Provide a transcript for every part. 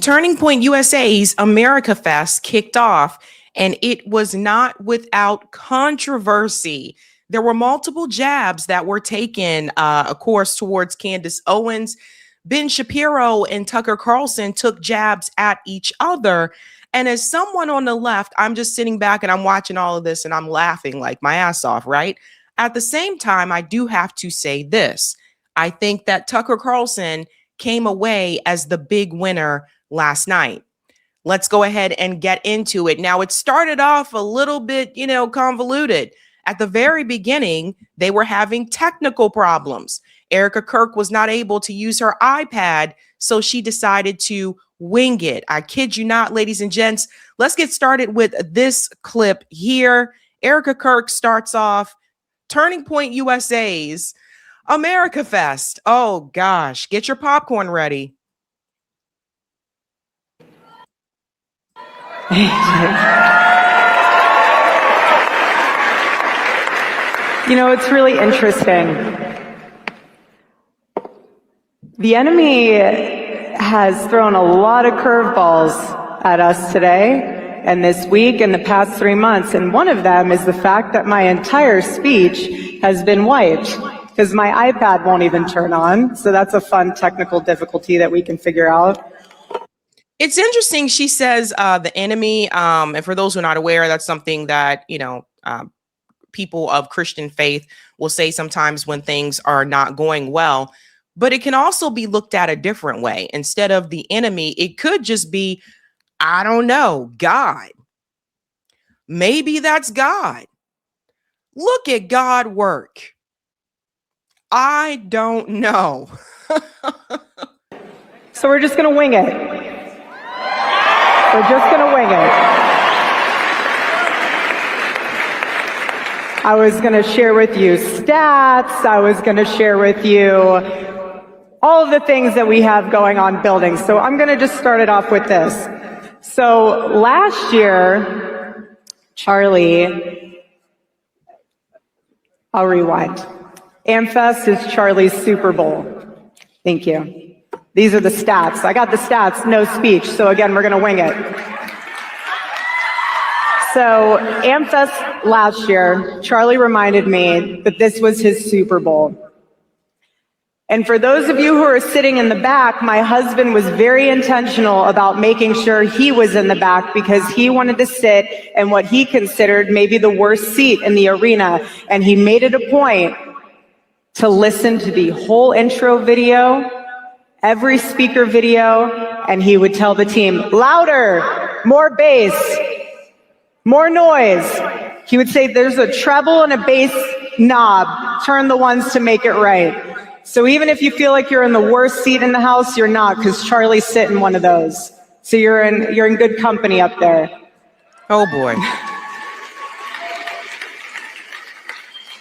Turning Point USA's AmericaFest kicked off, and it was not without controversy. There were multiple jabs that were taken, of course, towards Candace Owens. Ben Shapiro and Tucker Carlson took jabs at each other. And as someone on the left, I'm just sitting back and I'm watching all of this and I'm laughing like my ass off, right? At the same time, I do have to say this. I think that Tucker Carlson came away as the big winner last night. Let's go ahead and get into it. Now, it started off a little bit, convoluted. At the very beginning, they were having technical problems. Erica Kirk was not able to use her iPad, so she decided to wing it. I kid you not, ladies and gents. Let's get started with this clip here. Erica Kirk starts off Turning Point USA's AmericaFest. Oh gosh, get your popcorn ready. It's really interesting. The enemy has thrown a lot of curveballs at us today and this week and the past 3 months, and one of them is the fact that my entire speech has been wiped because my iPad won't even turn on. So that's a fun technical difficulty that we can figure out. It's interesting. She says the enemy, and for those who are not aware, that's something that, people of Christian faith will say sometimes when things are not going well, but it can also be looked at a different way. Instead of the enemy, it could just be, I don't know, God. Maybe that's God. Look at God work. I don't know. So we're just going to wing it. We're just going to wing it. I was going to share with you stats. I was going to share with you all of the things that we have going on building. So I'm going to just start it off with this. So last year, Charlie, I'll rewind. AmFest is Charlie's Super Bowl. Thank you. These are the stats. I got the stats, no speech. So again, we're going to wing it. So AmFest last year, Charlie reminded me that this was his Super Bowl. And for those of you who are sitting in the back, my husband was very intentional about making sure he was in the back because he wanted to sit in what he considered maybe the worst seat in the arena. And he made it a point to listen to the whole intro video, every speaker video, and he would tell the team, louder, more bass, more noise. He would say, there's a treble and a bass knob. Turn the ones to make it right. So even if you feel like you're in the worst seat in the house, you're not, because Charlie's sitting in one of those. So you're in good company up there. Oh boy.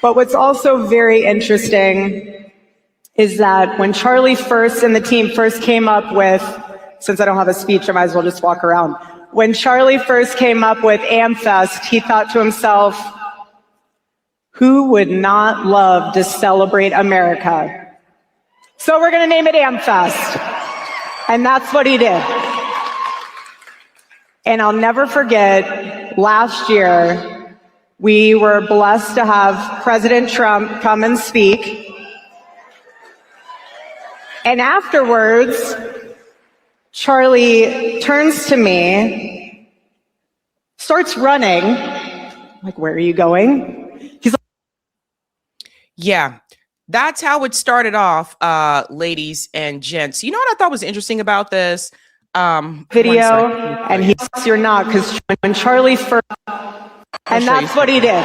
But what's also very interesting is that when Charlie first and the team first came up with, since I don't have a speech, I might as well just walk around. When Charlie first came up with AmFest, he thought to himself, who would not love to celebrate America? So we're going to name it AmFest. And that's what he did. And I'll never forget, last year, we were blessed to have President Trump come and speak. And afterwards, Charlie turns to me, starts running. I'm like, where are you going? He's like, yeah, that's how it started off, ladies and gents. You know what I thought was interesting about this? Video, and he says you're not, because when Charlie first, and that's what he did.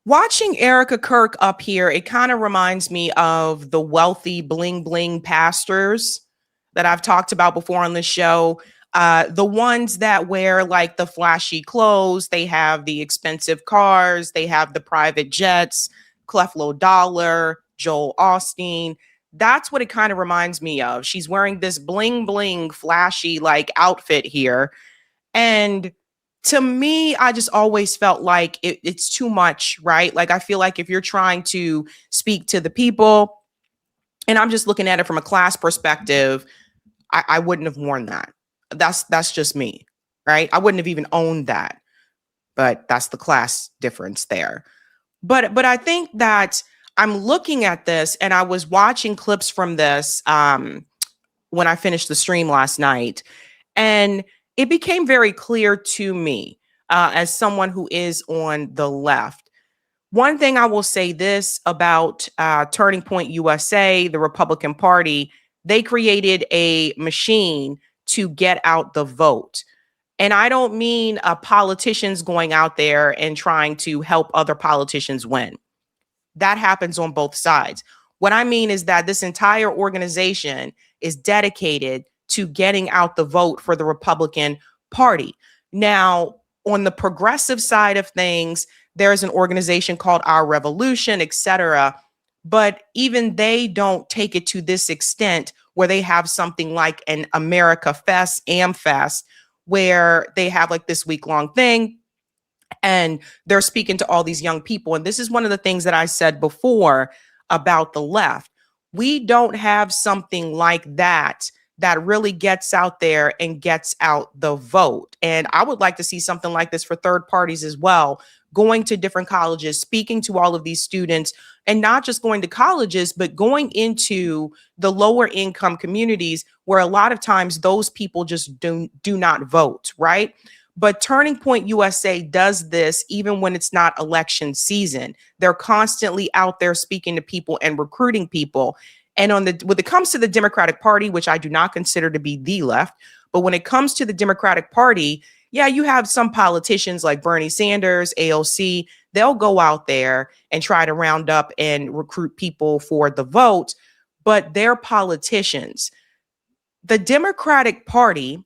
Watching Erica Kirk up here, it kind of reminds me of the wealthy bling bling pastors that I've talked about before on the show. The ones that wear like the flashy clothes, they have the expensive cars, they have the private jets, Creflo Dollar, Joel Osteen. That's what it kind of reminds me of. She's wearing this bling bling flashy like outfit here. And to me, I just always felt like it's too much, right? Like, I feel like if you're trying to speak to the people, and I'm just looking at it from a class perspective, I wouldn't have worn that. That's just me, right? I wouldn't have even owned that. But that's the class difference there. But I think that I'm looking at this, and I was watching clips from this when I finished the stream last night, and it became very clear to me as someone who is on the left. One thing I will say this about Turning Point USA, the Republican Party, they created a machine to get out the vote. And I don't mean politicians going out there and trying to help other politicians win. That happens on both sides. What I mean is that this entire organization is dedicated to getting out the vote for the Republican Party. Now, on the progressive side of things, there's an organization called Our Revolution, etc. But even they don't take it to this extent where they have something like an AmericaFest, AmFest, where they have like this week-long thing and they're speaking to all these young people. And this is one of the things that I said before about the left. We don't have something like that that really gets out there and gets out the vote. And I would like to see something like this for third parties as well, going to different colleges, speaking to all of these students, and not just going to colleges, but going into the lower income communities where a lot of times those people just do not vote, right? But Turning Point USA does this even when it's not election season. They're constantly out there speaking to people and recruiting people. And when it comes to the Democratic Party, which I do not consider to be the left, but when it comes to the Democratic Party, yeah, you have some politicians like Bernie Sanders, AOC, they'll go out there and try to round up and recruit people for the vote, but they're politicians. The Democratic Party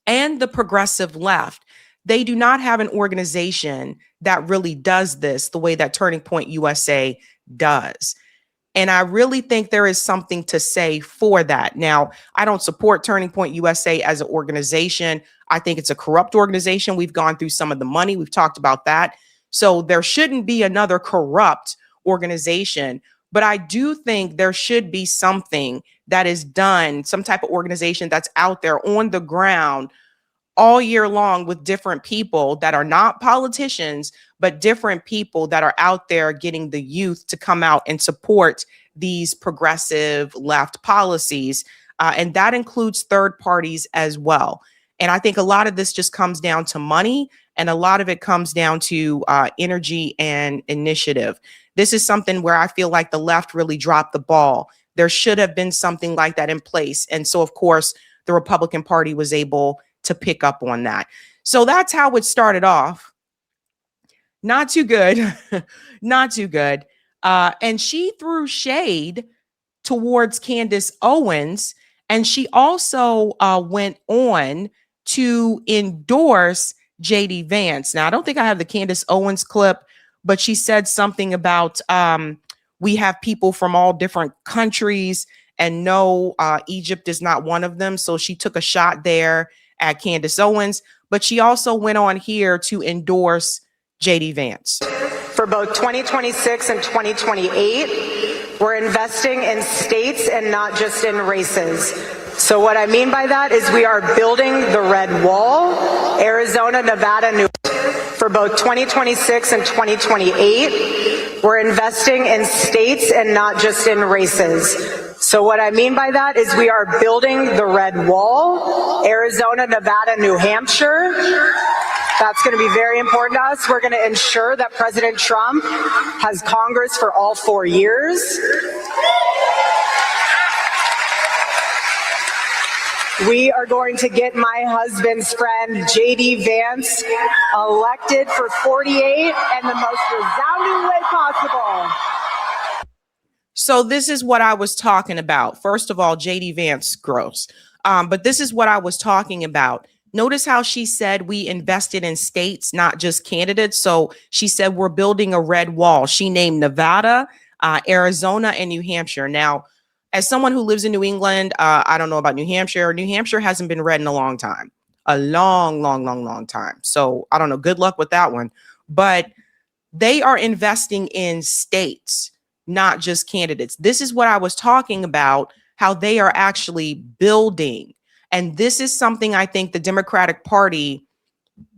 and the progressive left, they do not have an organization that really does this the way that Turning Point USA does. And I really think there is something to say for that. Now, I don't support Turning Point USA as an organization. I think it's a corrupt organization. We've gone through some of the money. We've talked about that. So there shouldn't be another corrupt organization. But I do think there should be something that is done, some type of organization that's out there on the ground all year long with different people that are not politicians, but different people that are out there getting the youth to come out and support these progressive left policies. And that includes third parties as well. And I think a lot of this just comes down to money, and a lot of it comes down to energy and initiative. This is something where I feel like the left really dropped the ball. There should have been something like that in place. And so, of course, the Republican Party was able to pick up on that. So that's how it started off. Not too good. Not too good. And she threw shade towards Candace Owens. And she also went on to endorse JD Vance. Now, I don't think I have the Candace Owens clip, but she said something about we have people from all different countries, and no, Egypt is not one of them. So she took a shot there at Candace Owens, but she also went on here to endorse JD Vance. For both 2026 and 2028, we're investing in states and not just in races. So what I mean by that is we are building the red wall, Arizona, Nevada, New York. For both 2026 and 2028, we're investing in states and not just in races. So what I mean by that is we are building the red wall, Arizona, Nevada, New Hampshire. That's going to be very important to us. We're going to ensure that President Trump has Congress for all 4 years. We are going to get my husband's friend, JD Vance, elected for 48 in the most resounding way possible. So this is what I was talking about. First of all, JD Vance, gross. But this is what I was talking about. Notice how she said we invested in states, not just candidates. So she said we're building a red wall. She named Nevada, Arizona, and New Hampshire. Now, as someone who lives in New England, I don't know about New Hampshire. New Hampshire hasn't been red in a long time, a long time. So I don't know. Good luck with that one. But they are investing in states, not just candidates. This is what I was talking about, how they are actually building. And this is something I think the Democratic Party,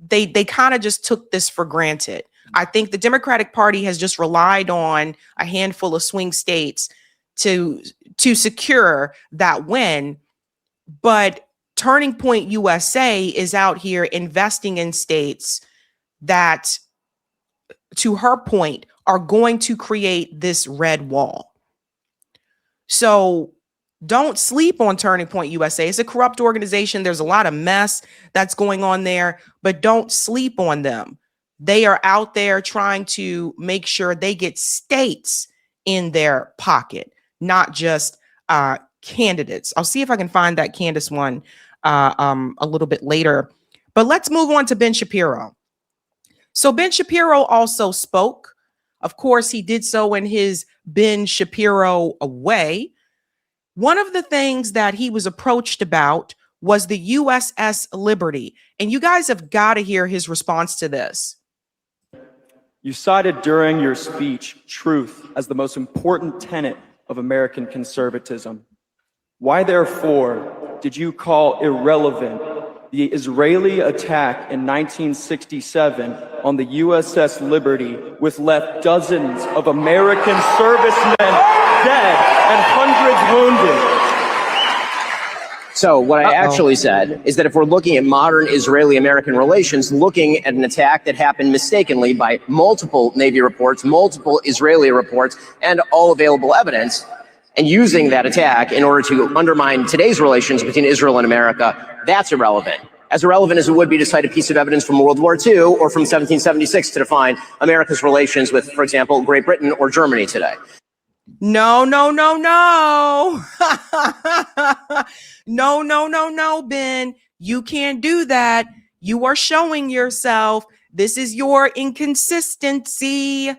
they kind of just took this for granted. I think the Democratic Party has just relied on a handful of swing states to secure that win. But Turning Point USA is out here investing in states that, to her point, are going to create this red wall. So don't sleep on Turning Point USA. It's a corrupt organization. There's a lot of mess that's going on there, but don't sleep on them. They are out there trying to make sure they get states in their pocket, not just candidates. I'll see if I can find that Candace one a little bit later. But let's move on to Ben Shapiro. So Ben Shapiro also spoke. Of course, he did so in his Ben Shapiro way. One of the things that he was approached about was the USS Liberty. And you guys have got to hear his response to this. You cited during your speech truth as the most important tenet of American conservatism. Why, therefore, did you call irrelevant the Israeli attack in 1967 on the USS Liberty, which left dozens of American servicemen dead and hundreds wounded? So what I actually said is that if we're looking at modern Israeli-American relations, looking at an attack that happened mistakenly by multiple Navy reports, multiple Israeli reports, and all available evidence, and using that attack in order to undermine today's relations between Israel and America, that's irrelevant. As irrelevant as it would be to cite a piece of evidence from World War II or from 1776 to define America's relations with, for example, Great Britain or Germany today. No. No, Ben. You can't do that. You are showing yourself. This is your inconsistency,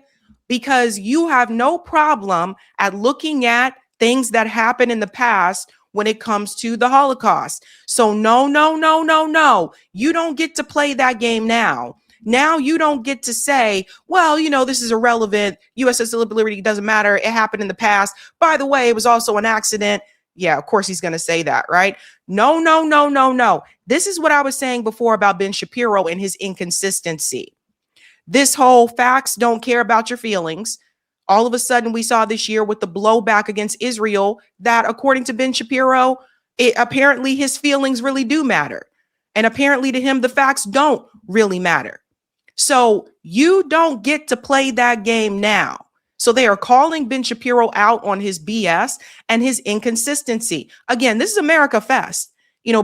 because you have no problem at looking at things that happened in the past when it comes to the Holocaust. So no. You don't get to play that game now. Now you don't get to say, well, this is irrelevant. USS Liberty doesn't matter. It happened in the past. By the way, it was also an accident. Yeah, of course he's going to say that, right? No. This is what I was saying before about Ben Shapiro and his inconsistency. This whole facts don't care about your feelings. All of a sudden we saw this year with the blowback against Israel that, according to Ben Shapiro, apparently his feelings really do matter. And apparently to him, the facts don't really matter. So you don't get to play that game now. So they are calling Ben Shapiro out on his BS and his inconsistency. Again, this is AmericaFest.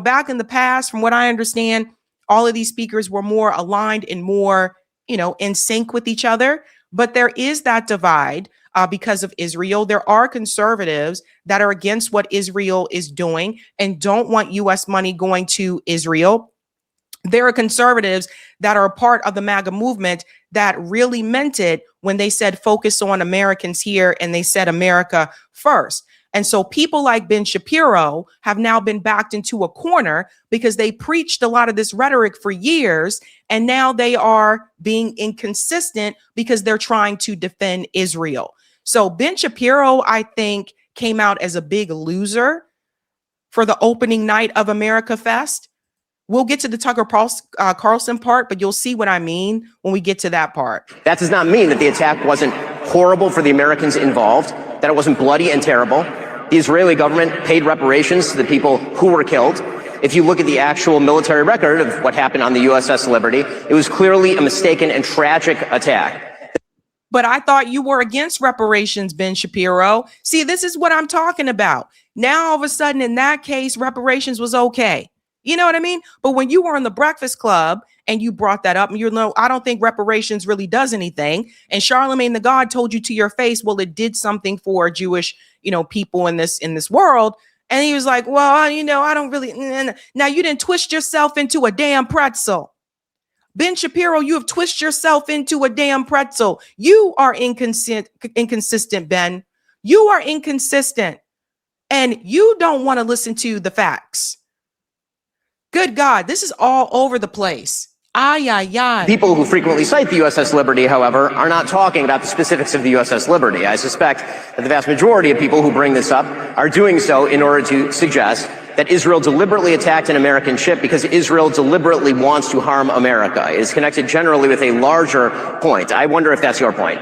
Back in the past, from what I understand, all of these speakers were more aligned and more, in sync with each other. But there is that divide because of Israel. There are conservatives that are against what Israel is doing and don't want U.S. money going to Israel. There are conservatives that are a part of the MAGA movement that really meant it when they said focus on Americans here, and they said America first. And so people like Ben Shapiro have now been backed into a corner because they preached a lot of this rhetoric for years, and now they are being inconsistent because they're trying to defend Israel. So Ben Shapiro, I think, came out as a big loser for the opening night of AmericaFest. We'll get to the Tucker Carlson part, but you'll see what I mean when we get to that part. That does not mean that the attack wasn't horrible for the Americans involved, that it wasn't bloody and terrible. The Israeli government paid reparations to the people who were killed. If you look at the actual military record of what happened on the USS Liberty, it was clearly a mistaken and tragic attack. But I thought you were against reparations, Ben Shapiro. See, this is what I'm talking about. Now, all of a sudden, in that case, reparations was okay. You know what I mean? But when you were in the Breakfast Club and you brought that up, and I don't think reparations really does anything. And Charlemagne the God told you to your face, well, it did something for Jewish, people in this world. And he was like, well, I don't really. Now you didn't twist yourself into a damn pretzel. Ben Shapiro, you have twisted yourself into a damn pretzel. You are inconsistent, Ben. You are inconsistent. And you don't want to listen to the facts. Good God, this is all over the place. Ay, ay, ay. People who frequently cite the USS Liberty, however, are not talking about the specifics of the USS Liberty. I suspect that the vast majority of people who bring this up are doing so in order to suggest that Israel deliberately attacked an American ship because Israel deliberately wants to harm America. It is connected generally with a larger point. I wonder if that's your point.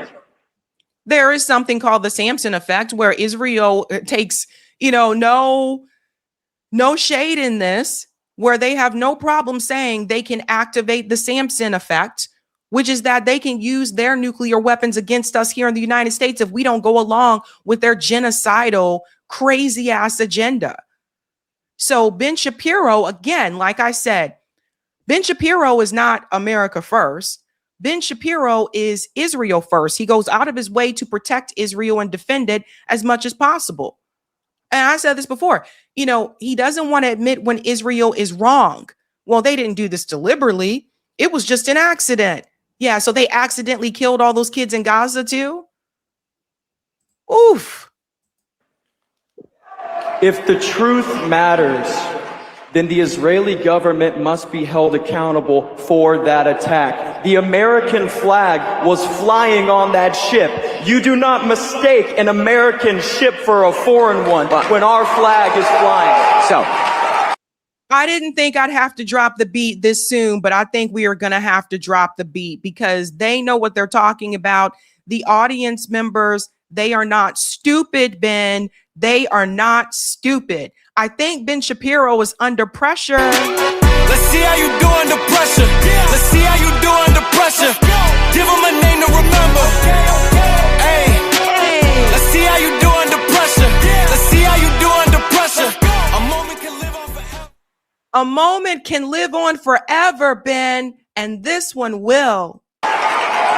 There is something called the Samson effect, where Israel takes, no shade in this, where they have no problem saying they can activate the Samson effect, which is that they can use their nuclear weapons against us here in the United States if we don't go along with their genocidal, crazy ass agenda. So Ben Shapiro, again, like I said, Ben Shapiro is not America first. Ben Shapiro is Israel first. He goes out of his way to protect Israel and defend it as much as possible. And I said this before, he doesn't want to admit when Israel is wrong. Well, they didn't do this deliberately. It was just an accident. Yeah, so they accidentally killed all those kids in Gaza too? Oof. If the truth matters, then the Israeli government must be held accountable for that attack. The American flag was flying on that ship. You do not mistake an American ship for a foreign one when our flag is flying. So, I didn't think I'd have to drop the beat this soon, but I think we are going to have to drop the beat because they know what they're talking about. The audience members, they are not stupid, Ben. They are not stupid. I think Ben Shapiro is under pressure. Let's see how you do under pressure. Let's see how you do under pressure. Give him a name to remember. Hey. Let's see how you do under pressure. Let's see how you do under pressure. A moment can live on forever. A moment can live on forever, Ben, and this one will.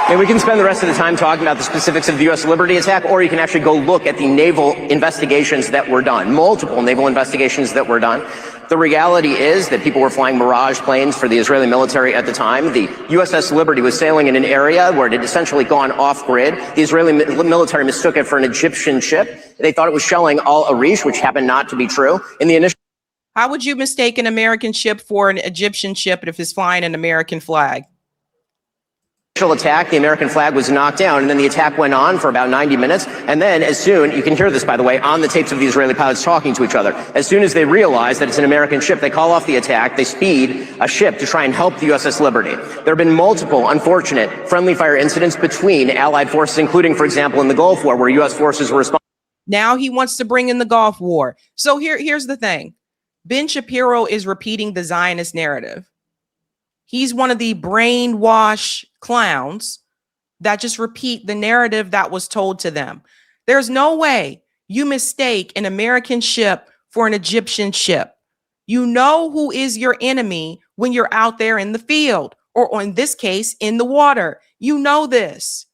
and we can spend the rest of the time talking about the specifics of the U.S. Liberty attack, or you can actually go look at the naval investigations that were done, multiple naval investigations that were done. The reality is that people were flying Mirage planes for the Israeli military at the time. The USS Liberty was sailing in an area where it had essentially gone off-grid. The Israeli military mistook it for an Egyptian ship. They thought it was shelling Al Arish, which happened not to be true. In the initial How would you mistake an American ship for an Egyptian ship if it's flying an American flag? attack, the American flag was knocked down, and then the attack went on for about 90 minutes. And then as soon, you can hear this, by the way, on the tapes of the Israeli pilots talking to each other, as soon as they realize that it's an American ship, they call off the attack, they speed a ship to try and help the USS Liberty. There have been multiple unfortunate friendly fire incidents between Allied forces, including, for example, in the Gulf War, where U.S. forces were responsible. Now he wants to bring in the Gulf War. So here's the thing. Ben Shapiro is repeating the Zionist narrative. He's one of the brainwash clowns that just repeat the narrative that was told to them. There's no way you mistake an American ship for an Egyptian ship. You know who is your enemy when you're out there in the field, or in this case, in the water. You know this.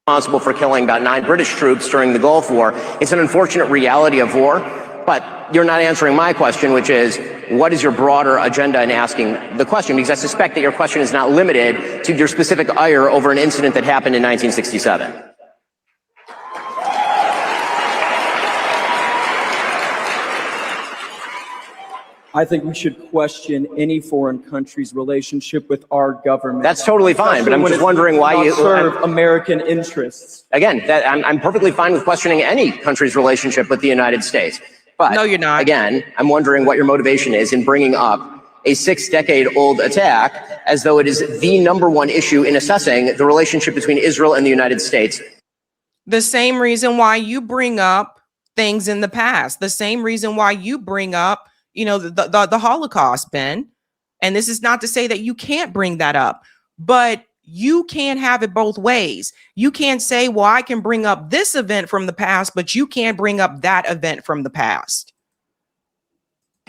Responsible for killing about 9 British troops during the Gulf War. It's an unfortunate reality of war, but you're not answering my question, which is, what is your broader agenda in asking the question? Because I suspect that your question is not limited to your specific ire over an incident that happened in 1967. I think we should question any foreign country's relationship with our government. That's totally fine, but I'm just wondering why you serve American interests. Again, I'm perfectly fine with questioning any country's relationship with the United States. But no, you're not. Again, I'm wondering what your motivation is in bringing up a 6-decade-old attack as though it is the #1 issue in assessing the relationship between Israel and the United States. The same reason why you bring up things in the past, the same reason why you bring up, the Holocaust, Ben. And this is not to say that you can't bring that up, but you can't have it both ways. You can't say, well, I can bring up this event from the past, but you can't bring up that event from the past.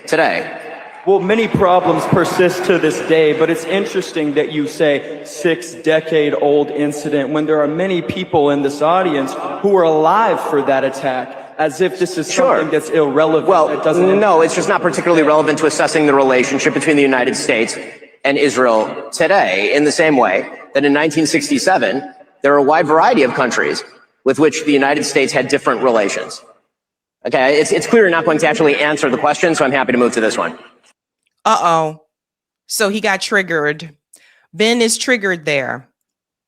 Today. Well, many problems persist to this day, but it's interesting that you say 6-decade-old incident when there are many people in this audience who were alive for that attack. As if this is something that's irrelevant. Well, that doesn't no, it's just not particularly relevant to assessing the relationship between the United States and Israel today, in the same way that in 1967, there are a wide variety of countries with which the United States had different relations. Okay, it's clear you're not going to actually answer the question, so I'm happy to move to this one. Uh-oh. So he got triggered. Ben is triggered there.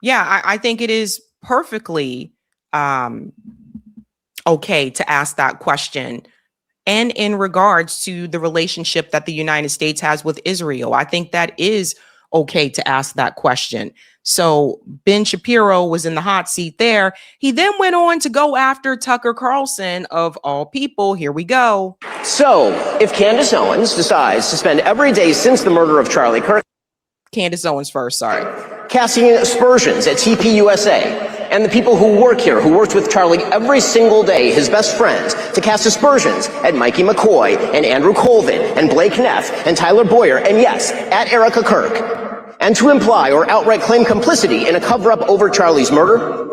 Yeah, I think it is perfectly okay to ask that question. And in regards to the relationship that the United States has with Israel, I think that is okay to ask that question. So Ben Shapiro was in the hot seat there. He then went on to go after Tucker Carlson, of all people. Here we go. So if Candace Owens decides to spend every day since the murder of Charlie Kirk, Candace Owens first, sorry. casting aspersions at TPUSA and the people who work here, who worked with Charlie every single day, his best friends, to cast aspersions at Mikey McCoy and Andrew Colvin and Blake Neff and Tyler Boyer, and yes, at Erica Kirk, and to imply or outright claim complicity in a cover-up over Charlie's murder,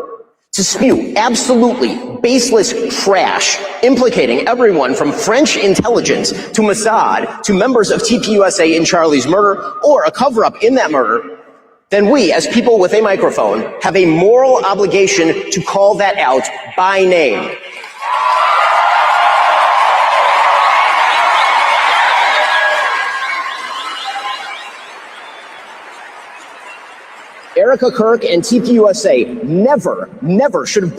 to spew absolutely baseless trash implicating everyone from French intelligence to Mossad to members of TPUSA in Charlie's murder or a cover-up in that murder, then we, as people with a microphone, have a moral obligation to call that out by name. Erica Kirk and TPUSA never should have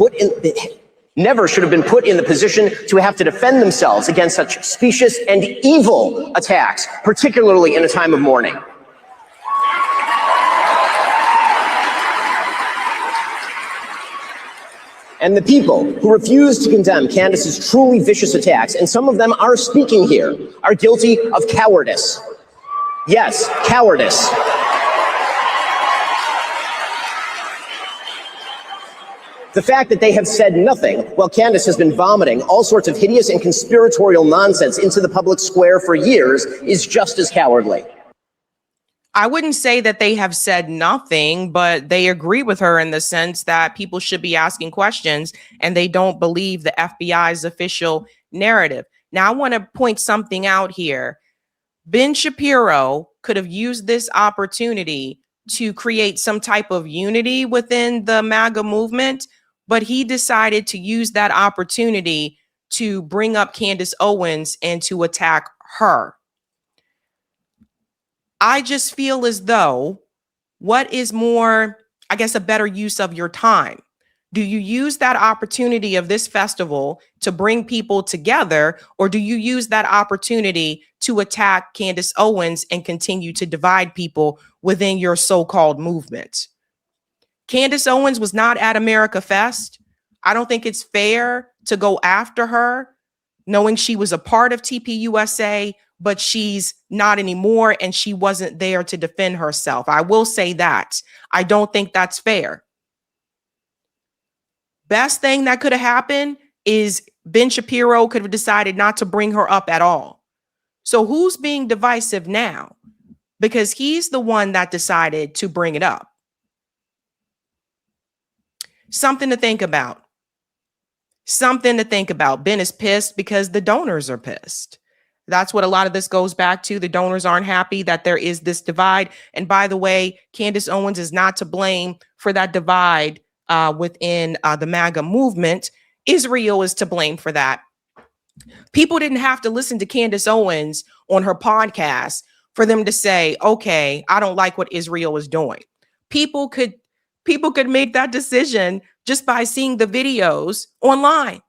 been put in the position to have to defend themselves against such specious and evil attacks, particularly in a time of mourning. And the people who refuse to condemn Candace's truly vicious attacks, and some of them are speaking here, are guilty of cowardice. Yes, cowardice. The fact that they have said nothing while Candace has been vomiting all sorts of hideous and conspiratorial nonsense into the public square for years is just as cowardly. I wouldn't say that they have said nothing, but they agree with her in the sense that people should be asking questions and they don't believe the FBI's official narrative. Now, I want to point something out here. Ben Shapiro could have used this opportunity to create some type of unity within the MAGA movement, but he decided to use that opportunity to bring up Candace Owens and to attack her. I just feel as though, what is more, I guess, a better use of your time? Do you use that opportunity of this festival to bring people together, or do you use that opportunity to attack Candace Owens and continue to divide people within your so-called movement? Candace Owens was not at AmericaFest. I don't think it's fair to go after her, knowing she was a part of TPUSA, but she's not anymore and she wasn't there to defend herself. I will say that. I don't think that's fair. Best thing that could have happened is Ben Shapiro could have decided not to bring her up at all. So who's being divisive now? Because he's the one that decided to bring it up. Something to think about. Something to think about. Ben is pissed because the donors are pissed. That's what a lot of this goes back to. The donors aren't happy that there is this divide. And by the way, Candace Owens is not to blame for that divide within the MAGA movement. Israel is to blame for that. People didn't have to listen to Candace Owens on her podcast for them to say, okay, I don't like what Israel is doing. People could make that decision just by seeing the videos online,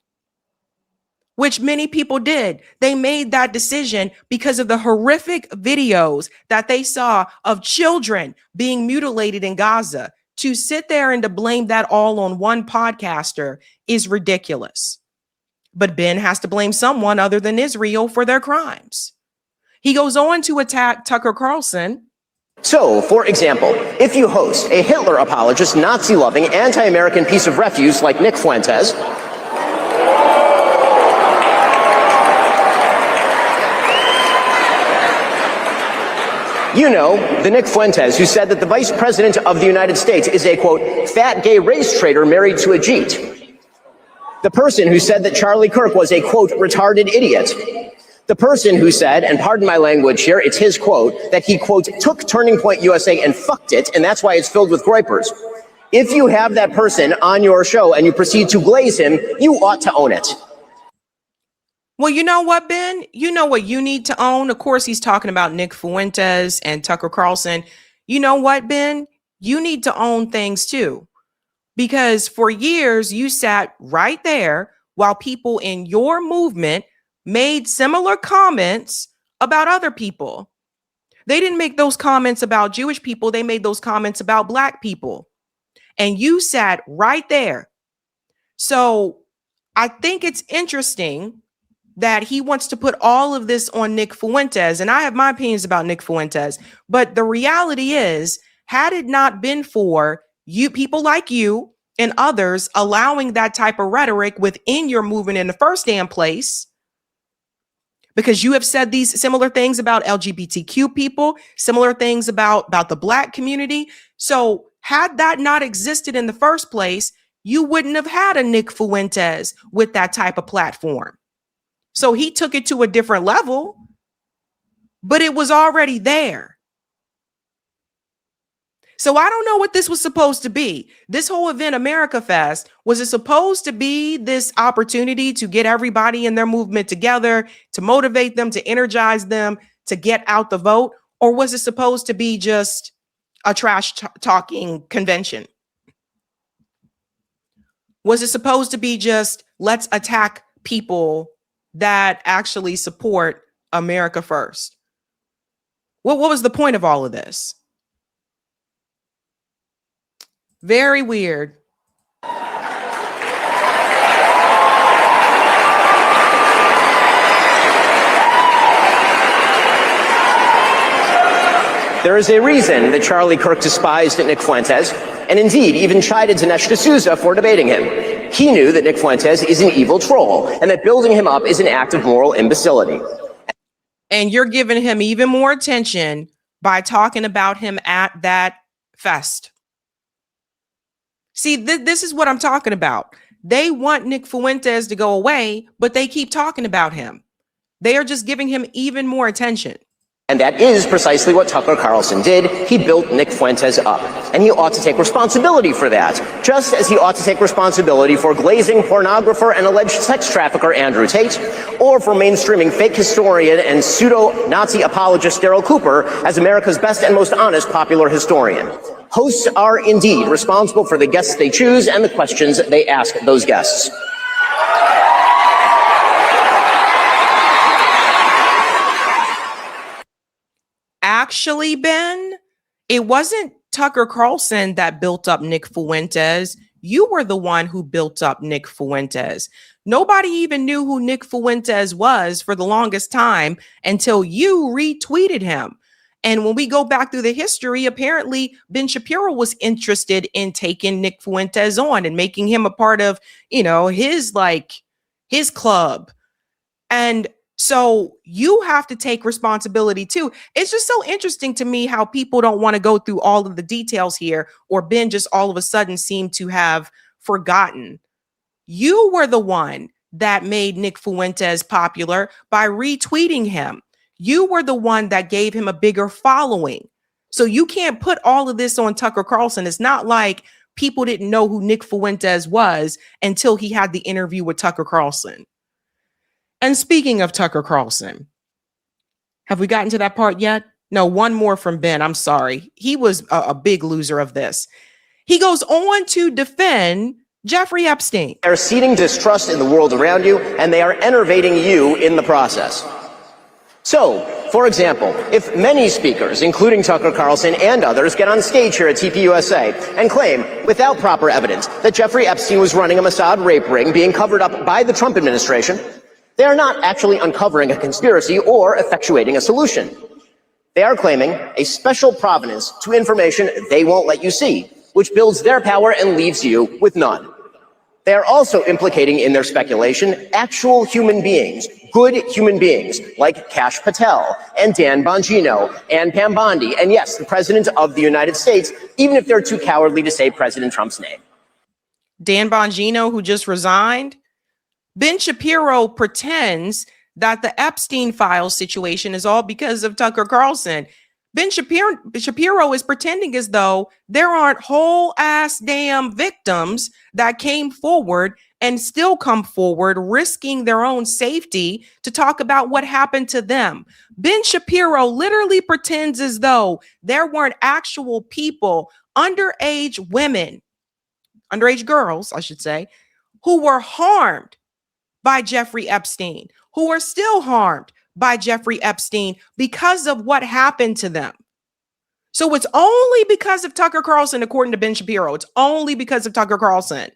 which many people did. They made that decision because of the horrific videos that they saw of children being mutilated in Gaza. To sit there and to blame that all on one podcaster is ridiculous. But Ben has to blame someone other than Israel for their crimes. He goes on to attack Tucker Carlson. So, for example, if you host a Hitler apologist, Nazi-loving, anti-American piece of refuse like Nick Fuentes, you know, the Nick Fuentes who said that the Vice President of the United States is a, quote, fat gay race traitor married to a Jeet. The person who said that Charlie Kirk was a, quote, retarded idiot. The person who said, and pardon my language here, it's his quote, that he, quote, took Turning Point USA and fucked it, and that's why it's filled with groypers. If you have that person on your show and you proceed to glaze him, you ought to own it. Well, you know what, Ben? You know what you need to own? Of course, he's talking about Nick Fuentes and Tucker Carlson. You know what, Ben? You need to own things too. Because for years, you sat right there while people in your movement made similar comments about other people. They didn't make those comments about Jewish people. They made those comments about Black people. And you sat right there. So I think it's interesting that he wants to put all of this on Nick Fuentes. And I have my opinions about Nick Fuentes. But the reality is, had it not been for you, people like you and others allowing that type of rhetoric within your movement in the first damn place, because you have said these similar things about LGBTQ people, similar things about the Black community. So had that not existed in the first place, you wouldn't have had a Nick Fuentes with that type of platform. So he took it to a different level, but it was already there. So I don't know what this was supposed to be. This whole event, AmericaFest, was it supposed to be this opportunity to get everybody in their movement together, to motivate them, to energize them, to get out the vote? Or was it supposed to be just a trash talking convention? Was it supposed to be just let's attack people that actually support America first? What was the point of all of this? Very weird. There is a reason that Charlie Kirk despised Nick Fuentes, and indeed even chided Dinesh D'Souza for debating him. He knew that Nick Fuentes is an evil troll, and that building him up is an act of moral imbecility. And you're giving him even more attention by talking about him at that fest. See, this is what I'm talking about. They want Nick Fuentes to go away, but they keep talking about him. They are just giving him even more attention. And that is precisely what Tucker Carlson did. He built Nick Fuentes up, and he ought to take responsibility for that, just as he ought to take responsibility for glazing pornographer and alleged sex trafficker Andrew Tate, or for mainstreaming fake historian and pseudo-Nazi apologist Daryl Cooper as America's best and most honest popular historian. Hosts are indeed responsible for the guests they choose and the questions they ask those guests. Actually, Ben, it wasn't Tucker Carlson that built up Nick Fuentes. You were the one who built up Nick Fuentes. Nobody even knew who Nick Fuentes was for the longest time until you retweeted him. And when we go back through the history, apparently Ben Shapiro was interested in taking Nick Fuentes on and making him a part of, his club. And so you have to take responsibility too. It's just so interesting to me how people don't want to go through all of the details here, or Ben just all of a sudden seemed to have forgotten. You were the one that made Nick Fuentes popular by retweeting him. You were the one that gave him a bigger following. So you can't put all of this on Tucker Carlson. It's not like people didn't know who Nick Fuentes was until he had the interview with Tucker Carlson. And speaking of Tucker Carlson, have we gotten to that part yet? No, one more from Ben. I'm sorry. He was a big loser of this. He goes on to defend Jeffrey Epstein. They're seeding distrust in the world around you, and they are enervating you in the process. So, for example, if many speakers, including Tucker Carlson and others, get on stage here at TPUSA and claim, without proper evidence, that Jeffrey Epstein was running a Mossad rape ring being covered up by the Trump administration, they are not actually uncovering a conspiracy or effectuating a solution. They are claiming a special provenance to information they won't let you see, which builds their power and leaves you with none. They are also implicating in their speculation actual human beings, good human beings, like Kash Patel and Dan Bongino and Pam Bondi, and yes, the President of the United States, even if they're too cowardly to say President Trump's name. Dan Bongino, who just resigned. Ben Shapiro pretends that the Epstein files situation is all because of Tucker Carlson. Ben Shapiro is pretending as though there aren't whole ass damn victims that came forward and still come forward, risking their own safety to talk about what happened to them. Ben Shapiro literally pretends as though there weren't actual people, underage women, underage girls, I should say, who were harmed by Jeffrey Epstein, who are still harmed by Jeffrey Epstein because of what happened to them. So it's only because of Tucker Carlson, according to Ben Shapiro. It's only because of Tucker Carlson.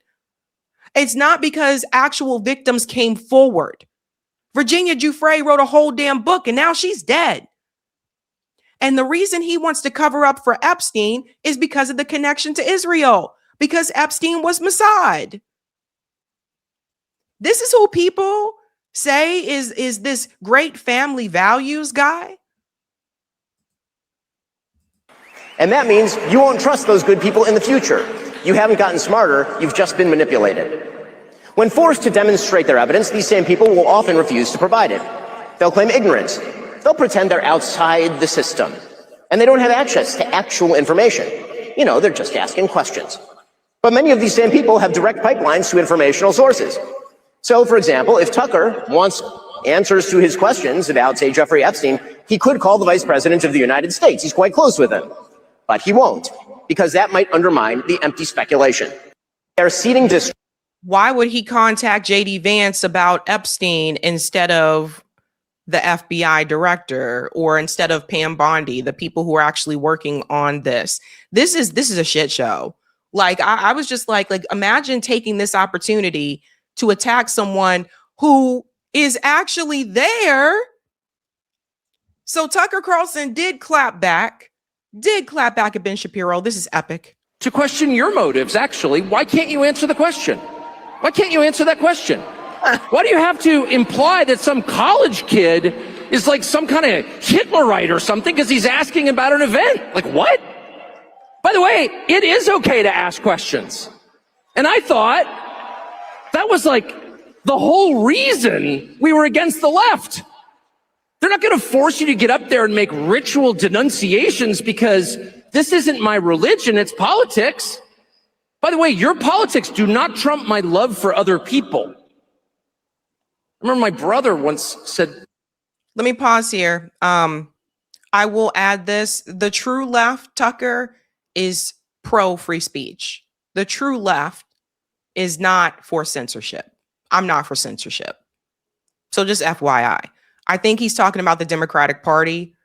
It's not because actual victims came forward. Virginia Giuffre wrote a whole damn book and now she's dead. And the reason he wants to cover up for Epstein is because of the connection to Israel, because Epstein was Mossad. This is who people say is this great family values guy. And that means you won't trust those good people in the future. You haven't gotten smarter, you've just been manipulated. When forced to demonstrate their evidence, these same people will often refuse to provide it. They'll claim ignorance. They'll pretend they're outside the system. And they don't have access to actual information. You know, they're just asking questions. But many of these same people have direct pipelines to informational sources. So, for example, if Tucker wants answers to his questions about, say, Jeffrey Epstein, he could call the Vice President of the United States. He's quite close with him. But he won't, because that might undermine the empty speculation. They're seeding distrust. Why would he contact JD Vance about Epstein instead of the FBI director or instead of Pam Bondi, the people who are actually working on this? This is a shit show. Like, I was just like, imagine taking this opportunity to attack someone who is actually there. So Tucker Carlson did clap back at Ben Shapiro. This is epic. To question your motives, actually. Why can't you answer the question? Why can't you answer that question? Why do you have to imply that some college kid is like some kind of Hitlerite or something because he's asking about an event? Like, what? By the way, it is okay to ask questions. And I thought that was like the whole reason we were against the left. They're not going to force you to get up there and make ritual denunciations because this isn't my religion, it's politics. By the way, your politics do not trump my love for other people. I remember my brother once said... Let me pause here. I will add this. The true left, Tucker, is pro-free speech. The true left is not for censorship. I'm not for censorship. So just FYI. I think he's talking about the Democratic Party,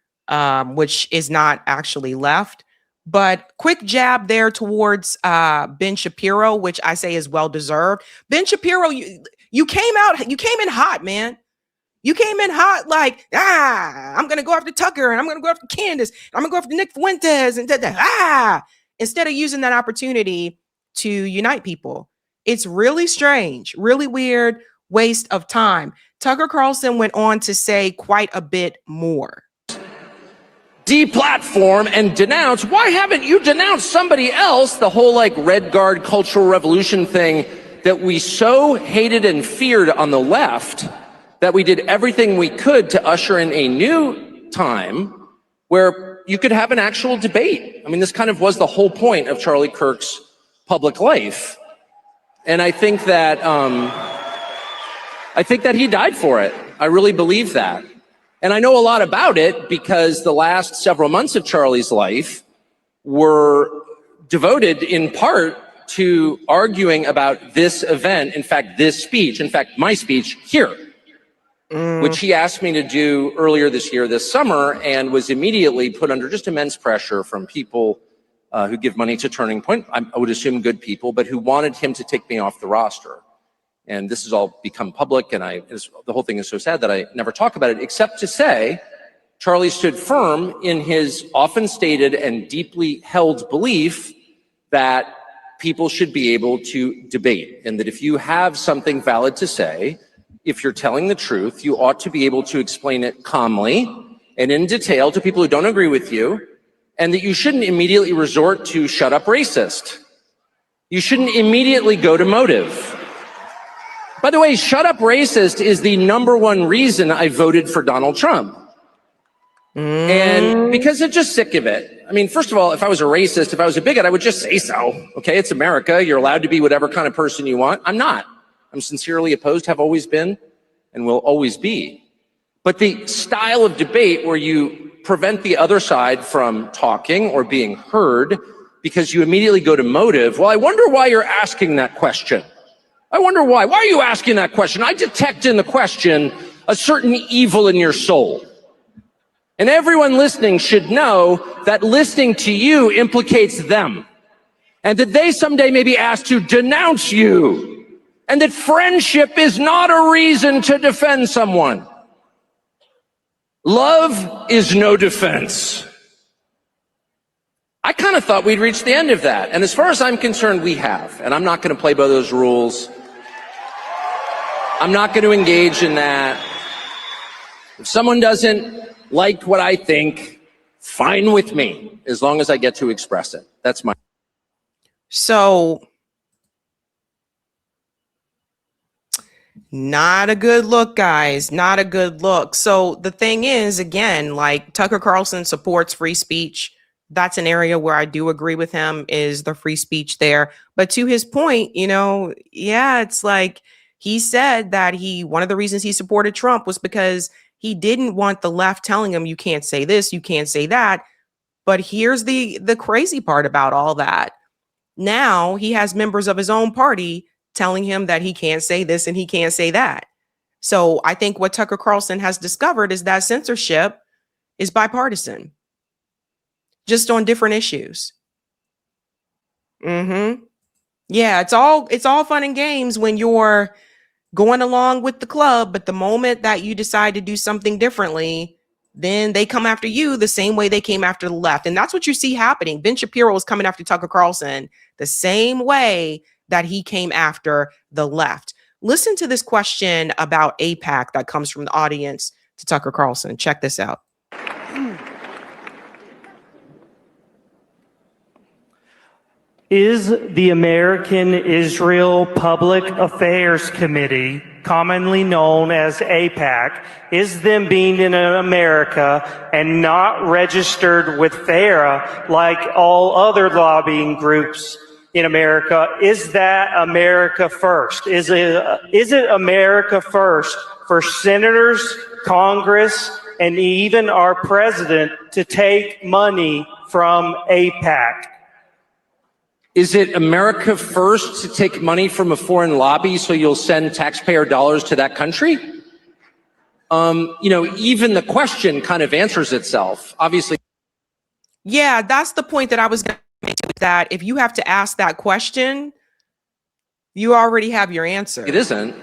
which is not actually left. But quick jab there towards Ben Shapiro, which I say is well-deserved. Ben Shapiro, you came in hot, man. You came in hot like, I'm going to go after Tucker and I'm going to go after Candace. I'm going to go after Nick Fuentes and instead of using that opportunity to unite people. It's really strange, really weird, waste of time. Tucker Carlson went on to say quite a bit more. Deplatform and denounce. Why haven't you denounced somebody else? The whole like Red Guard cultural revolution thing that we so hated and feared on the left that we did everything we could to usher in a new time where you could have an actual debate. I mean, this kind of was the whole point of Charlie Kirk's public life. And I think that he died for it. I really believe that. And I know a lot about it because the last several months of Charlie's life were devoted in part to arguing about this event, in fact, this speech, in fact, my speech here, which he asked me to do earlier this year, this summer, and was immediately put under just immense pressure from people who give money to Turning Point, I would assume good people, but who wanted him to take me off the roster. And this has all become public, and the whole thing is so sad that I never talk about it, except to say Charlie stood firm in his often stated and deeply held belief that people should be able to debate, and that if you have something valid to say, if you're telling the truth, you ought to be able to explain it calmly and in detail to people who don't agree with you, and that you shouldn't immediately resort to shut up racist. You shouldn't immediately go to motive. By the way, shut up racist is the #1 reason I voted for Donald Trump. And because I'm just sick of it. I mean, first of all, if I was a racist, if I was a bigot, I would just say so. Okay, it's America. You're allowed to be whatever kind of person you want. I'm not. I'm sincerely opposed, have always been, and will always be. But the style of debate where you prevent the other side from talking or being heard because you immediately go to motive. Well, I wonder why you're asking that question. I wonder why. Why are you asking that question? I detect in the question a certain evil in your soul. And everyone listening should know that listening to you implicates them. And that they someday may be asked to denounce you. And that friendship is not a reason to defend someone. Love is no defense. I kind of thought we'd reached the end of that. And as far as I'm concerned, we have. And I'm not going to play by those rules. I'm not going to engage in that. If someone doesn't like what I think, fine with me, as long as I get to express it. That's my. So, not a good look, guys. Not a good look. So the thing is, again, like Tucker Carlson supports free speech. That's an area where I do agree with him, is the free speech there. But to his point, you know, yeah, it's like he said that one of the reasons he supported Trump was because he didn't want the left telling him, you can't say this, you can't say that. But here's the crazy part about all that. Now he has members of his own party telling him that he can't say this and he can't say that. So I think what Tucker Carlson has discovered is that censorship is bipartisan, just on different issues. Yeah, it's all fun and games when you're going along with the club, but the moment that you decide to do something differently, then they come after you the same way they came after the left. And that's what you see happening. Ben Shapiro was coming after Tucker Carlson the same way that he came after the left. Listen to this question about AIPAC that comes from the audience to Tucker Carlson. Check this out. Is the American Israel Public Affairs Committee, commonly known as AIPAC, is them being in America and not registered with FARA like all other lobbying groups in America? Is that America first? Is it America first for senators, Congress, and even our president to take money from AIPAC? Is it America first to take money from a foreign lobby so you'll send taxpayer dollars to that country? You know, even the question kind of answers itself. Obviously. Yeah, that's the point that I was going to make, that if you have to ask that question, you already have your answer. It isn't.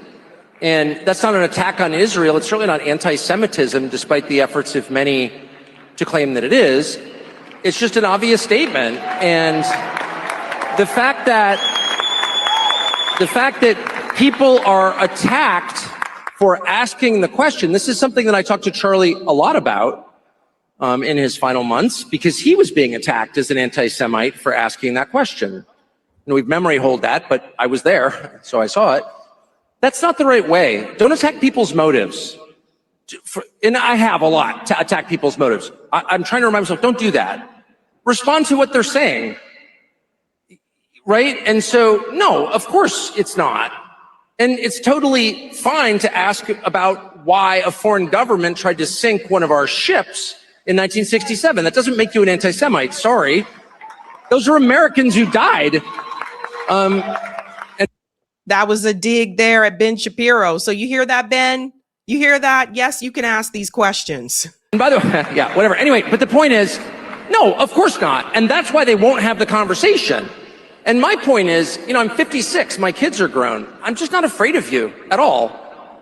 And that's not an attack on Israel. It's certainly not anti-Semitism, despite the efforts of many to claim that it is. It's just an obvious statement. And the fact that people are attacked for asking the question, this is something that I talked to Charlie a lot about in his final months, because he was being attacked as an anti-Semite for asking that question. And we've memory hold that, but I was there, so I saw it. That's not the right way. Don't attack people's motives. And I have a lot to attack people's motives. I'm trying to remind myself, don't do that. Respond to what they're saying. Right? And so, no, of course it's not. And it's totally fine to ask about why a foreign government tried to sink one of our ships in 1967. That doesn't make you an anti-Semite. Sorry. Those are Americans who died. That was a dig there at Ben Shapiro. So you hear that, Ben? You hear that? Yes, you can ask these questions. And by the way, yeah, whatever. Anyway, but the point is, no, of course not. And that's why they won't have the conversation. And my point is, you know, I'm 56. My kids are grown. I'm just not afraid of you at all.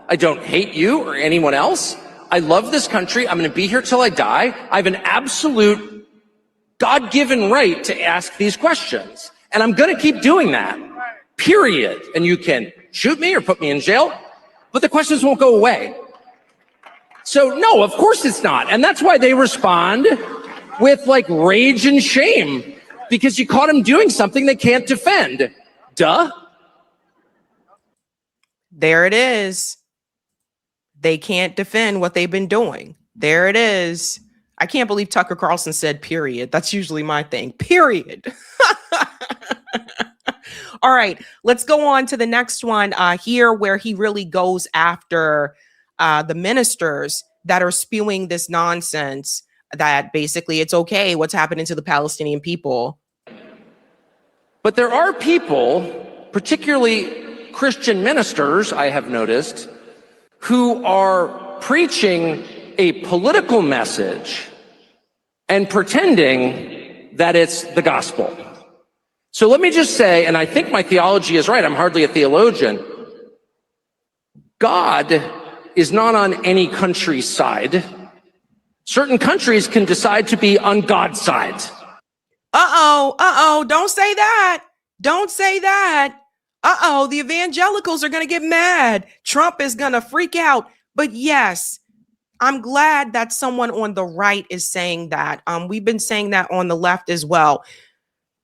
I don't hate you or anyone else. I love this country. I'm going to be here till I die. I have an absolute God-given right to ask these questions. And I'm going to keep doing that. Period. And you can shoot me or put me in jail, but the questions won't go away. So no, of course it's not. And that's why they respond with like rage and shame, because you caught them doing something they can't defend. Duh. There it is. They can't defend what they've been doing. There it is. I can't believe Tucker Carlson said period. That's usually my thing. Period. All right, let's go on to the next one here, where he really goes after the ministers that are spewing this nonsense that basically it's okay what's happening to the Palestinian people. But there are people, particularly Christian ministers, I have noticed, who are preaching a political message and pretending that it's the gospel. So let me just say, and I think my theology is right, I'm hardly a theologian, God is not on any country's side. Certain countries can decide to be on God's side. Don't say that. Don't say that. The evangelicals are going to get mad. Trump is going to freak out. But yes, I'm glad that someone on the right is saying that. We've been saying that on the left as well.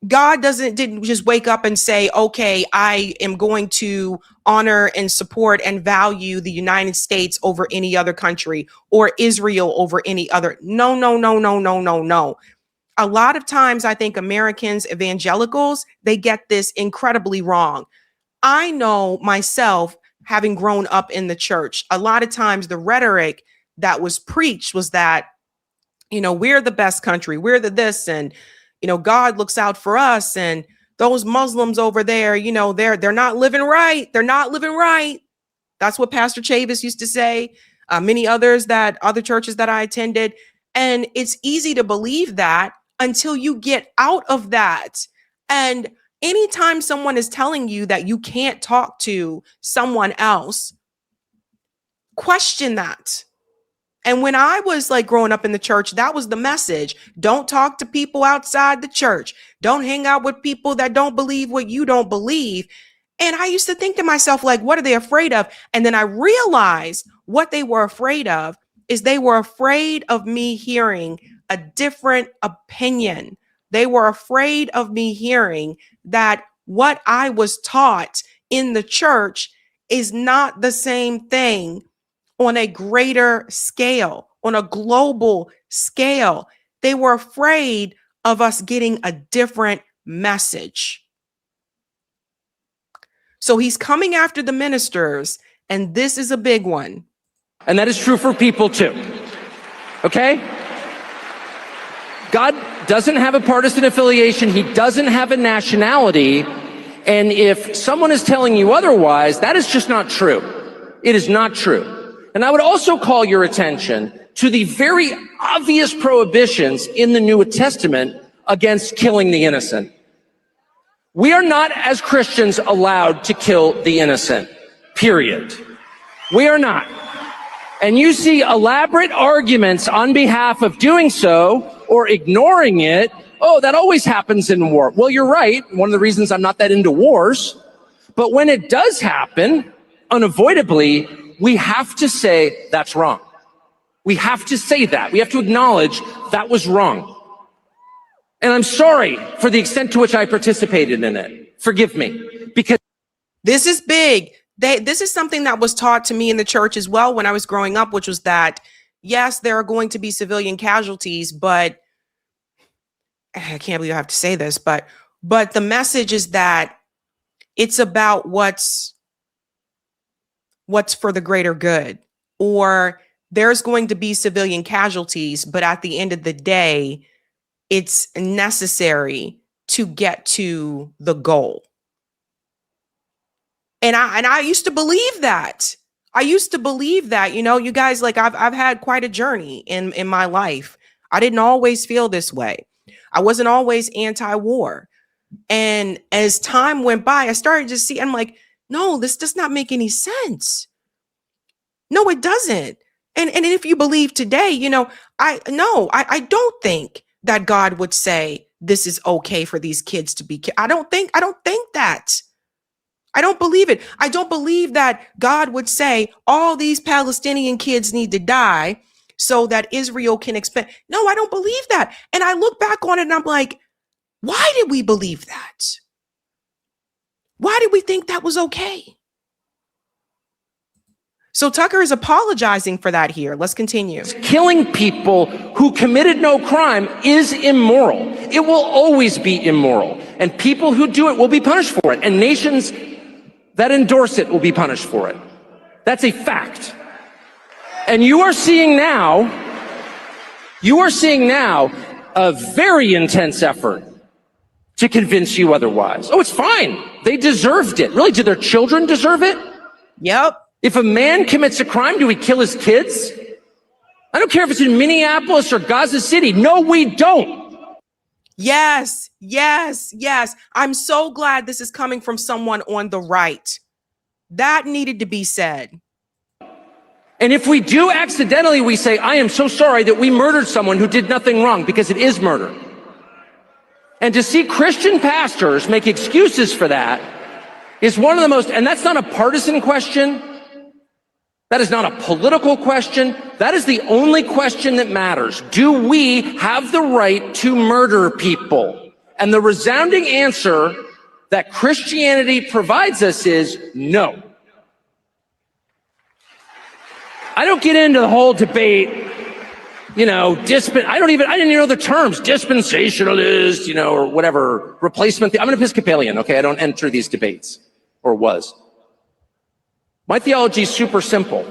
God didn't just wake up and say, okay, I am going to honor and support and value the United States over any other country or Israel over any other. No. A lot of times I think Americans, evangelicals, they get this incredibly wrong. I know myself, having grown up in the church, a lot of times the rhetoric that was preached was that, we're the best country, we're the this, and God looks out for us, and those Muslims over there, they're not living right. They're not living right. That's what Pastor Chavis used to say. Many other churches that I attended. And it's easy to believe that until you get out of that. And anytime someone is telling you that you can't talk to someone else, question that. And when I was growing up in the church, that was the message. Don't talk to people outside the church. Don't hang out with people that don't believe what you don't believe. And I used to think to myself, what are they afraid of? And then I realized what they were afraid of is they were afraid of me hearing a different opinion. They were afraid of me hearing that what I was taught in the church is not the same thing on a greater scale, on a global scale. They were afraid of us getting a different message. So he's coming after the ministers, and this is a big one. And that is true for people too. Okay? God doesn't have a partisan affiliation. He doesn't have a nationality. And if someone is telling you otherwise, that is just not true. It is not true. And I would also call your attention to the very obvious prohibitions in the New Testament against killing the innocent. We are not, as Christians, allowed to kill the innocent, period. We are not. And you see elaborate arguments on behalf of doing so or ignoring it. Oh, that always happens in war. Well, you're right. One of the reasons I'm not that into wars. But when it does happen, unavoidably, we have to say that's wrong. We have to say that. We have to acknowledge that was wrong. And I'm sorry for the extent to which I participated in it. Forgive me. Because this is big. This is something that was taught to me in the church as well when I was growing up, which was that, yes, there are going to be civilian casualties, but I can't believe I have to say this, but the message is that it's about what's for the greater good, or there's going to be civilian casualties, but at the end of the day, it's necessary to get to the goal. And I used to believe that. You guys, I've had quite a journey in my life. I didn't always feel this way. I wasn't always anti-war. And as time went by, I started to see, I'm like, no, this does not make any sense. No, it doesn't. And if you believe today, I don't think that God would say this is okay for these kids to be killed. I don't think that. I don't believe it. I don't believe that God would say all these Palestinian kids need to die so that Israel can expand. No, I don't believe that. And I look back on it and I'm like, why did we believe that? Why did we think that was okay? So Tucker is apologizing for that here. Let's continue. Killing people who committed no crime is immoral. It will always be immoral. And people who do it will be punished for it. And nations that endorse it will be punished for it. That's a fact. And you are seeing now a very intense effort to convince you otherwise. Oh, it's fine. They deserved it. Really, did their children deserve it? Yep. If a man commits a crime, do we kill his kids? I don't care if it's in Minneapolis or Gaza City. No, we don't. Yes, yes, yes. I'm so glad this is coming from someone on the right. That needed to be said. And if we do accidentally, we say, I am so sorry that we murdered someone who did nothing wrong, because it is murder. And to see Christian pastors make excuses for that is one of the most, and that's not a partisan question. That is not a political question. That is the only question that matters. Do we have the right to murder people? And the resounding answer that Christianity provides us is no. I don't get into the whole debate, I didn't even know the terms, dispensationalist, or whatever, replacement. I'm an Episcopalian, okay? I don't enter these debates, or was. My theology is super simple.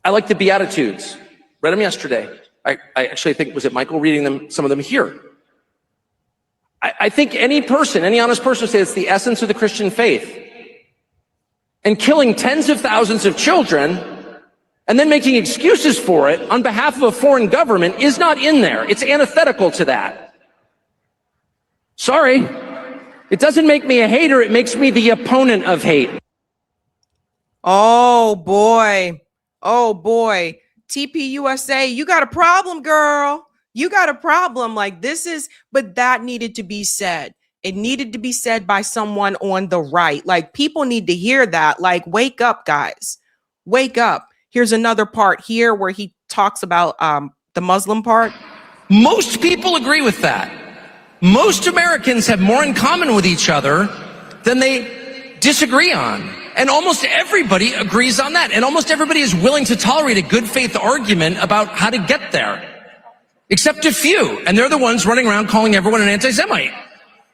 I like the Beatitudes. Read them yesterday. I actually think, was it Michael reading them, some of them here? I think any honest person would say it's the essence of the Christian faith. And killing tens of thousands of children and then making excuses for it on behalf of a foreign government is not in there. It's antithetical to that. Sorry. It doesn't make me a hater. It makes me the opponent of hate. Oh boy. Oh boy. TPUSA, you got a problem, girl. You got a problem. But that needed to be said. It needed to be said by someone on the right. People need to hear that. Wake up, guys. Wake up. Here's another part here where he talks about the Muslim part. Most people agree with that. Most Americans have more in common with each other than they disagree on. And almost everybody agrees on that. And almost everybody is willing to tolerate a good faith argument about how to get there. Except a few. And they're the ones running around calling everyone an anti-Semite.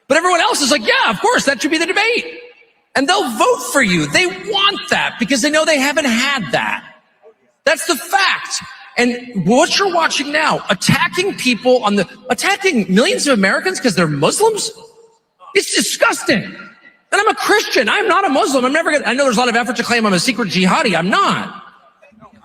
But everyone else is like, yeah, of course, that should be the debate. And they'll vote for you. They want that because they know they haven't had that. That's the fact. And what you're watching now, attacking millions of Americans because they're Muslims, it's disgusting. And I'm a Christian. I'm not a Muslim. I know there's a lot of effort to claim I'm a secret jihadi. I'm not.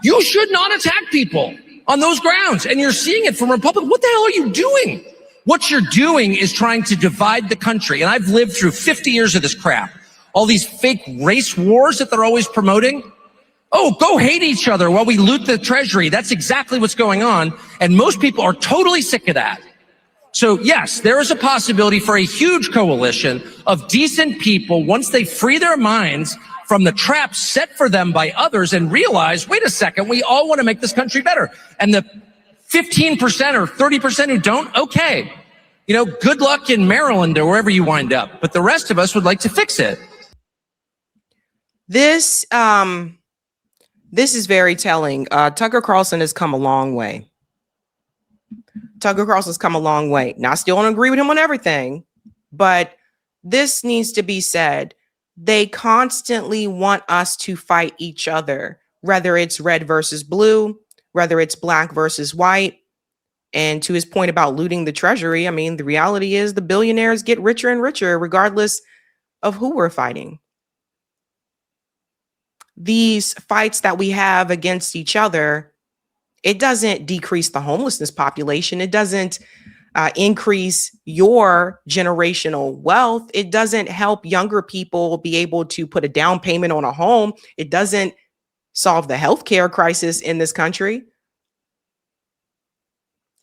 You should not attack people on those grounds. And you're seeing it from Republicans. What the hell are you doing? What you're doing is trying to divide the country. And I've lived through 50 years of this crap. All these fake race wars that they're always promoting. Oh, go hate each other while we loot the treasury. That's exactly what's going on. And most people are totally sick of that. So yes, there is a possibility for a huge coalition of decent people once they free their minds from the traps set for them by others and realize, wait a second, we all want to make this country better. And the 15% or 30% who don't, okay. Good luck in Maryland or wherever you wind up. But the rest of us would like to fix it. This is very telling. Tucker Carlson has come a long way. Tucker Carlson's come a long way. Now, I still don't agree with him on everything, but this needs to be said. They constantly want us to fight each other, whether it's red versus blue, whether it's black versus white. And to his point about looting the treasury, the reality is the billionaires get richer and richer, regardless of who we're fighting. These fights that we have against each other, it doesn't decrease the homelessness population. It doesn't increase your generational wealth. It doesn't help younger people be able to put a down payment on a home. It doesn't solve the healthcare crisis in this country.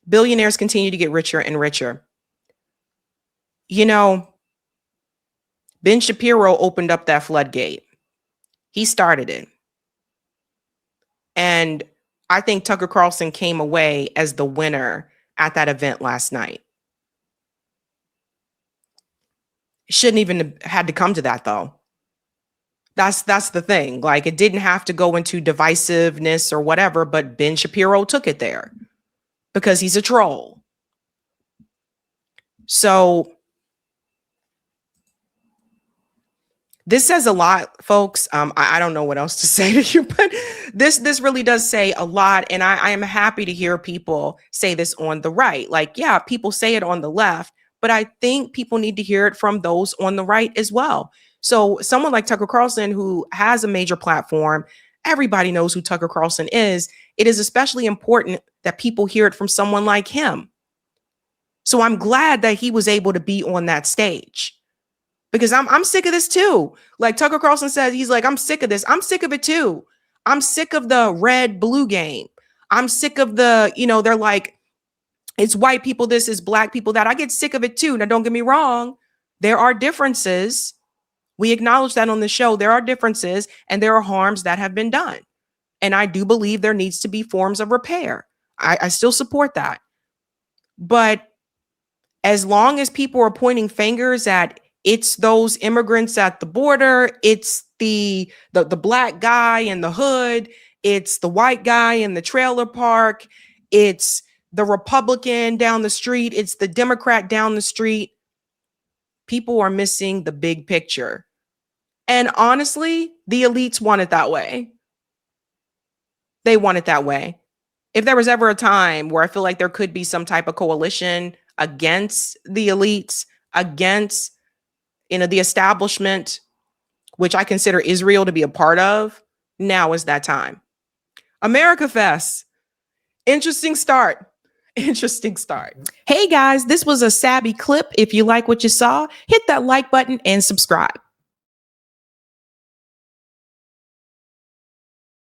Billionaires continue to get richer and richer. Ben Shapiro opened up that floodgate. He started it. And I think Tucker Carlson came away as the winner at that event last night. Shouldn't even have had to come to that, though. That's the thing. Like, it didn't have to go into divisiveness or whatever, but Ben Shapiro took it there because he's a troll. So this says a lot, folks. I don't know what else to say to you, but this really does say a lot. And I am happy to hear people say this on the right. Like, yeah, people say it on the left, but I think people need to hear it from those on the right as well. So someone like Tucker Carlson, who has a major platform, everybody knows who Tucker Carlson is. It is especially important that people hear it from someone like him. So I'm glad that he was able to be on that stage, because I'm sick of this too. Like Tucker Carlson says, he's like, I'm sick of this. I'm sick of it too. I'm sick of the red blue game. I'm sick of the, they're like, it's white people this, is black people that. I get sick of it too. Now, don't get me wrong. There are differences. We acknowledge that on the show. There are differences and there are harms that have been done. And I do believe there needs to be forms of repair. I still support that. But as long as people are pointing fingers at it's those immigrants at the border, it's the black guy in the hood, it's the white guy in the trailer park, it's the Republican down the street, it's the Democrat down the street, people are missing the big picture. And honestly, the elites want it that way. They want it that way. If there was ever a time where I feel like there could be some type of coalition against the elites, against the establishment, which I consider Israel to be a part of, now is that time. AmericaFest. Interesting start. Interesting start. Hey guys, this was a Sabby clip. If you like what you saw, hit that like button and subscribe.